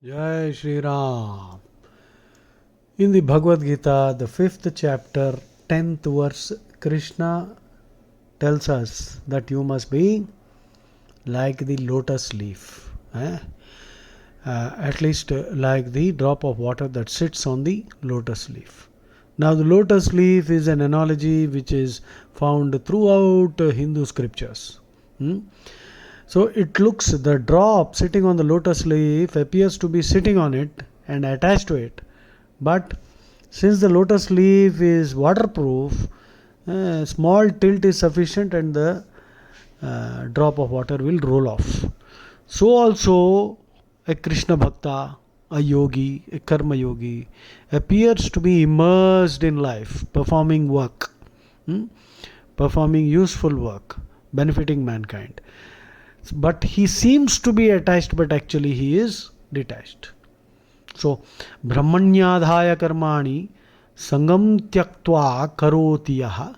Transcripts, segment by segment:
Jai Shri Ram. In the Bhagavad Gita, the 5th chapter, 10th verse, Krishna tells us that you must be like the lotus leaf. At least like the drop of water that sits on the lotus leaf. Now, the lotus leaf is an analogy which is found throughout Hindu scriptures. So it looks, the drop sitting on the lotus leaf appears to be sitting on it and attached to it. But since the lotus leaf is waterproof, small tilt is sufficient and the drop of water will roll off. So also a Krishna Bhakta, a yogi, a karma yogi appears to be immersed in life, performing work, performing useful work, benefiting mankind. But he seems to be attached, but actually he is detached. So, brahmanyadhaya karmani sangam tyaktva karoti yaha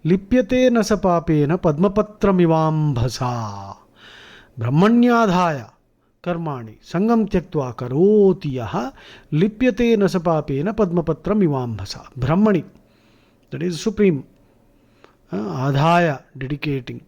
lipyate nasa papena padmapatram bhasa. Brahmanyadhaya karmani sangam tyaktva karoti yaha lipyate nasa papena padmapatram bhasa. Brahmani, that is supreme. Adhaya, dedicating.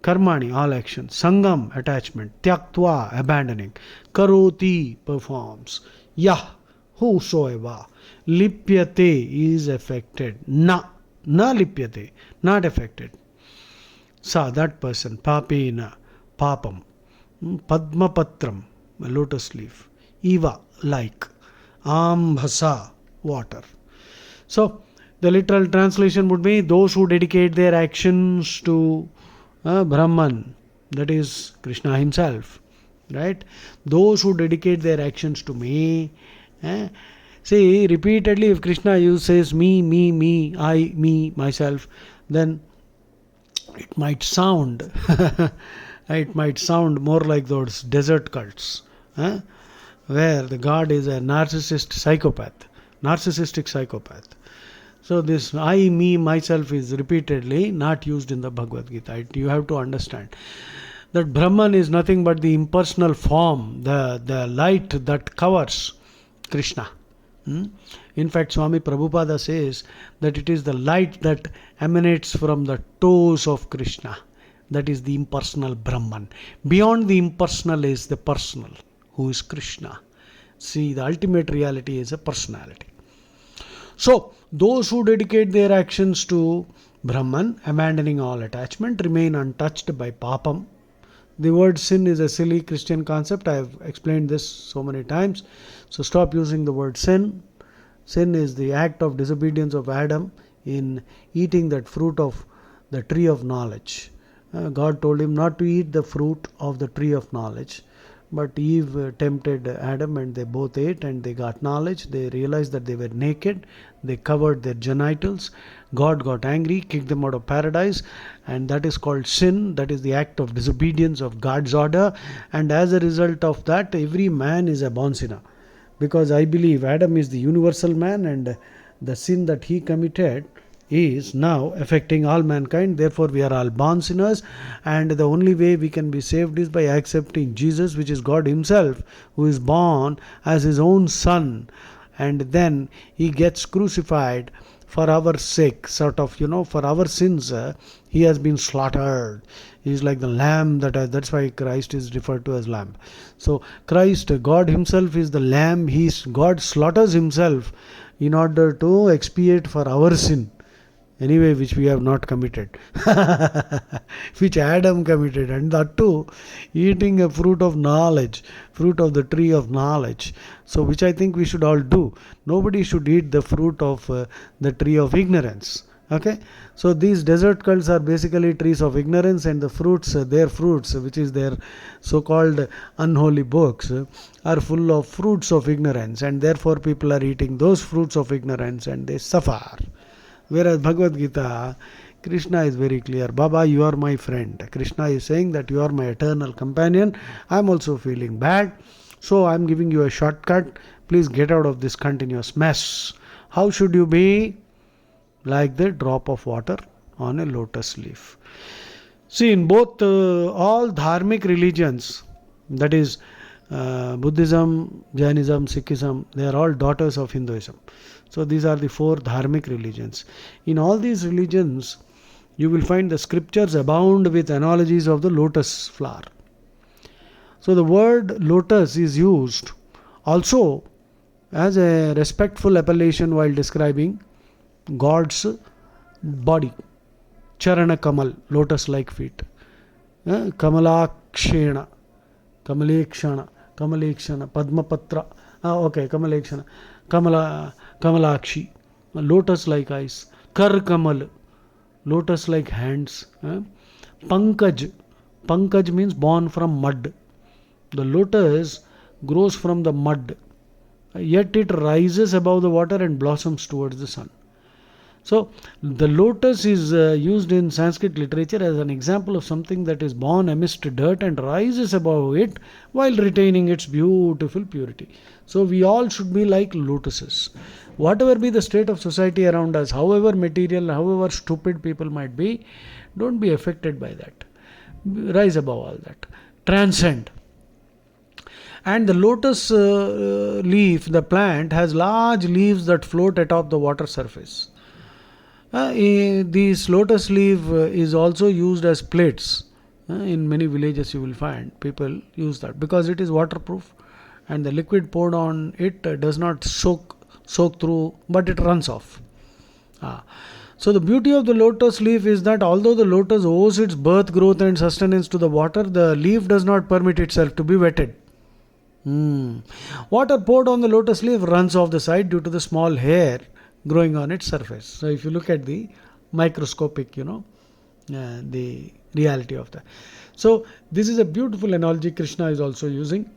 Karmani, all actions. Sangam, attachment. Tyaktva, abandoning. Karoti, performs. Yah, whosoever. Lipyate is affected. Na lipyate, not affected. Sa, that person. Papena, papam. Padmapatram, a lotus leaf. Eva, like. Ambhasa, water. So, the literal translation would be those who dedicate their actions to Brahman, that is Krishna himself, right? Those who dedicate their actions to me. See, repeatedly if Krishna says me, I, me, myself, then it might sound it might sound more like those desert cults, where the God is a narcissistic psychopath. So this I, me, myself is repeatedly not used in the Bhagavad Gita. You have to understand that Brahman is nothing but the impersonal form, the light that covers Krishna. In fact, Swami Prabhupada says that it is the light that emanates from the toes of Krishna. That is the impersonal Brahman. Beyond the impersonal is the personal, who is Krishna. See, the ultimate reality is a personality. So, those who dedicate their actions to Brahman, abandoning all attachment, remain untouched by papam. The word sin is a silly Christian concept. I have explained this so many times. So, stop using the word sin. Sin is the act of disobedience of Adam in eating that fruit of the tree of knowledge. God told him not to eat the fruit of the tree of knowledge. But Eve tempted Adam and they both ate and they got knowledge. They realized that they were naked. They covered their genitals. God got angry, kicked them out of paradise, and that is called sin. That is the act of disobedience of God's order. And as a result of that, every man is a born sinner. Because I believe Adam is the universal man and the sin that he committed is now affecting all mankind. Therefore we are all born sinners, and the only way we can be saved is by accepting Jesus, which is God himself, who is born as his own son, and then he gets crucified for our sake, sort of, for our sins. He has been slaughtered. He is like the lamb. That's why Christ is referred to as lamb. So Christ, God himself is the lamb. God slaughters himself in order to expiate for our sin. Anyway, which we have not committed, which Adam committed, and that too, eating a fruit of knowledge, fruit of the tree of knowledge. So, which I think we should all do. Nobody should eat the fruit of the tree of ignorance. Okay, so these desert cults are basically trees of ignorance, and the fruits, their fruits, which is their so-called unholy books, are full of fruits of ignorance, and therefore people are eating those fruits of ignorance and they suffer. Whereas Bhagavad Gita, Krishna is very clear. Baba, you are my friend. Krishna is saying that you are my eternal companion. I am also feeling bad. So I am giving you a shortcut. Please get out of this continuous mess. How should you be? Like the drop of water on a lotus leaf. See, in both all dharmic religions, that is Buddhism, Jainism, Sikhism, they are all daughters of Hinduism. So these are the four dharmic religions. In all these religions, you will find the scriptures abound with analogies of the lotus flower. So the word lotus is used also as a respectful appellation while describing God's body. Charana Kamal, lotus-like feet. Kamalakshena, Kamalekshana, Padmapatra. Kamalekshana, Kamalakshi, lotus-like eyes. Kar Kamal, lotus-like hands. Pankaj, Pankaj means born from mud. The lotus grows from the mud, yet it rises above the water and blossoms towards the sun. So the lotus is used in Sanskrit literature as an example of something that is born amidst dirt and rises above it while retaining its beautiful purity. So we all should be like lotuses. Whatever be the state of society around us, however material, however stupid people might be, don't be affected by that. Rise above all that. Transcend. And the lotus leaf, the plant, has large leaves that float atop the water surface. This lotus leaf is also used as plates. In many villages you will find people use that because it is waterproof and the liquid poured on it does not soak through, but it runs off. So the beauty of the lotus leaf is that although the lotus owes its birth, growth and sustenance to the water, the leaf does not permit itself to be wetted. Water poured on the lotus leaf runs off the side due to the small hair growing on its surface. So if you look at the microscopic, the reality of that. So this is a beautiful analogy Krishna is also using.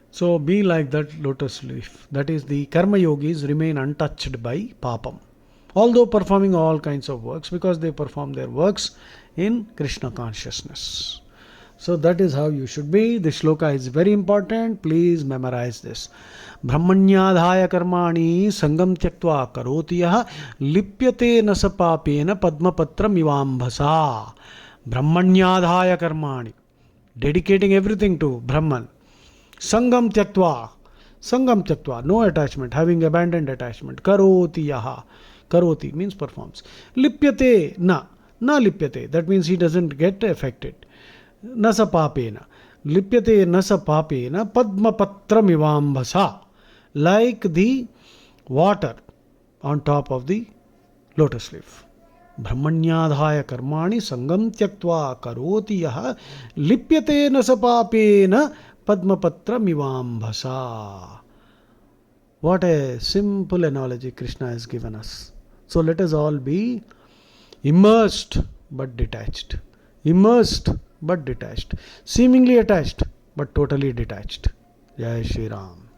So be like that lotus leaf. That is, the karma yogis remain untouched by papam, although performing all kinds of works, because they perform their works in Krishna consciousness. So that is how you should be. The shloka is very important. Please memorize this. Brahmanyadhaya karmani sangam tyaktva karoti yaha lipyate nasa papena padmapatram ivambhasa. Brahmanyadhaya karmani. Dedicating everything to Brahman. Sangam tyaktva, no attachment, having abandoned attachment. Karoti yaha. Karoti means performs. Lipyate na lipyate. That means he doesn't get affected. Nasa papena. Lipyate nasa papena padmapatram ivambhasa. Like the water on top of the lotus leaf. Brahmanyadhaya karmani sangam tyaktva karoti yaha lipyate nasa papena padmapatram ivambhasa. What a simple analogy Krishna has given us. So let us all be immersed but detached. Immersed but detached. Seemingly attached but totally detached. Jai Shri Ram.